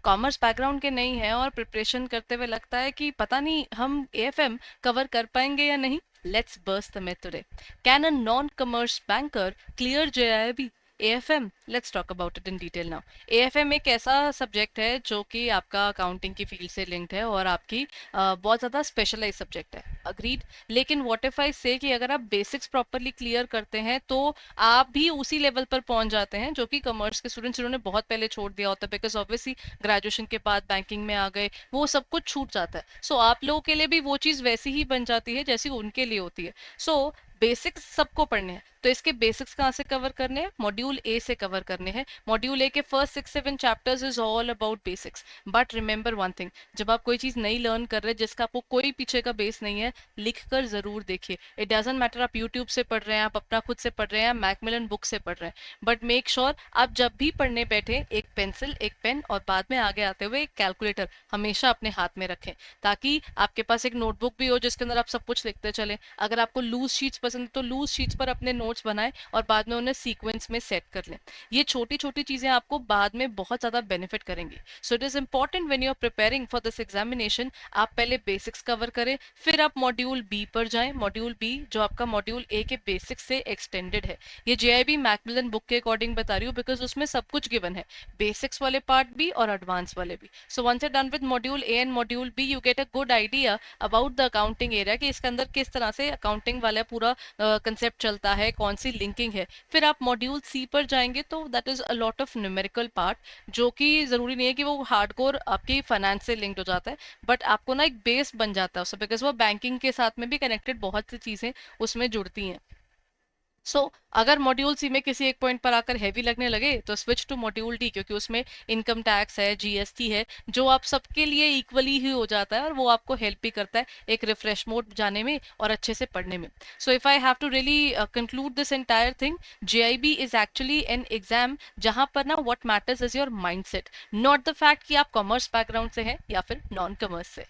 Commerce background के नहीं हैं और प्रिपरेशन करते हुए लगता है कि पता नहीं हम एएफएम कवर कर पाएंगे या नहीं, let's burst the myth today. Can a non commerce banker clear JIB AFM? Let's talk about it in detail now. AFM एक ऐसा सब्जेक्ट है जो कि आपका अकाउंटिंग की फील्ड से लिंक्ड है और आपकी बहुत ज़्यादा स्पेशलाइज सब्जेक्ट है, अग्रीड। लेकिन व्हाट इफ आई से कि अगर आप बेसिक्स प्रॉपरली क्लियर करते हैं तो आप भी उसी लेवल पर पहुंच जाते हैं जो कि कॉमर्स के स्टूडेंट्स जिन्होंने बहुत पहले छोड़ दिया होता है, बिकॉज ऑब्वियसली ग्रेजुएशन के बाद बैंकिंग में आ गए, वो सब कुछ छूट जाता है। सो आप लोगों के लिए भी वो चीज़ वैसी ही बन जाती है जैसी उनके लिए होती है। सो बेसिक्स सबको पढ़ने हैं, तो इसके बेसिक्स कहाँ से कवर करने हैं? मॉड्यूल ए से कवर करने हैं। मॉड्यूल ए के first 6-7 chapters is all about basics. But remember one thing, जब आप कोई चीज़ नई लर्न कर रहे हैं जिसका आपको कोई पीछे का बेस नहीं है, लिख कर जरूर देखिए। इट डजेंट मैटर आप यूट्यूब से पढ़ रहे हैं, आप अपना खुद से पढ़ रहे हैं, मैकमिलन बुक से पढ़ रहे हैं, बट मेक श्योर आप जब भी पढ़ने बैठे एक पेंसिल, एक पेन और बाद में आगे आते हुए एक कैलकुलेटर हमेशा अपने हाथ में रखें, ताकि आपके पास एक नोटबुक भी हो जिसके अंदर आप सब कुछ लिखते चलें। अगर आपको लूज शीट्स पसंद है तो लूज शीट्स पर अपने नोट्स बनाएं और बाद में उन्हें सीक्वेंस में सेट कर लें। ये छोटी छोटी चीजें आपको बाद में बहुत ज्यादा बेनिफिट करेंगी। So it is important when you are preparing for this examination, आप पहले बेसिक्स कवर करें, फिर आप मॉड्यूल बी पर जाएं। मॉड्यूल बी जो आपका मॉड्यूल ए के बेसिक्स से एक्सटेंडेड है। ये जेआईबी मैकमिलन बुक के अकॉर्डिंग बता रही हूँ बिकॉज उसमें सब कुछ गिवन है, बेसिक्स वाले पार्ट भी और एडवांस वाले भी। So once you done with module A and module B, you get a good idea about the accounting area कि इसके अंदर किस तरह से अकाउंटिंग वाला पूरा कंसेप्ट चलता है, कौन सी लिंकिंग है। फिर आप मॉड्यूल सी पर जाएंगे तो that is a lot of numerical part, जो कि जरूरी नहीं है कि वो हार्डकोर आपकी फाइनेंस से लिंक्ड हो जाता है, बट आपको ना एक बेस बन जाता है उससे, बिकॉज वो बैंकिंग के साथ में भी कनेक्टेड बहुत सी चीजें उसमें जुड़ती हैं। सो अगर मॉड्यूल सी में किसी एक पॉइंट पर आकर हैवी लगने लगे तो स्विच टू मॉड्यूल डी, क्योंकि उसमें इनकम टैक्स है, जीएसटी है, जो आप सबके लिए इक्वली ही हो जाता है और वो आपको हेल्प भी करता है एक रिफ्रेश मोड जाने में और अच्छे से पढ़ने में। So if I have to really conclude this entire thing, JAIIB is actually an exam जहां पर ना what matters is your mindset, not the fact कि आप कॉमर्स बैकग्राउंड से हैं या फिर नॉन कॉमर्स से।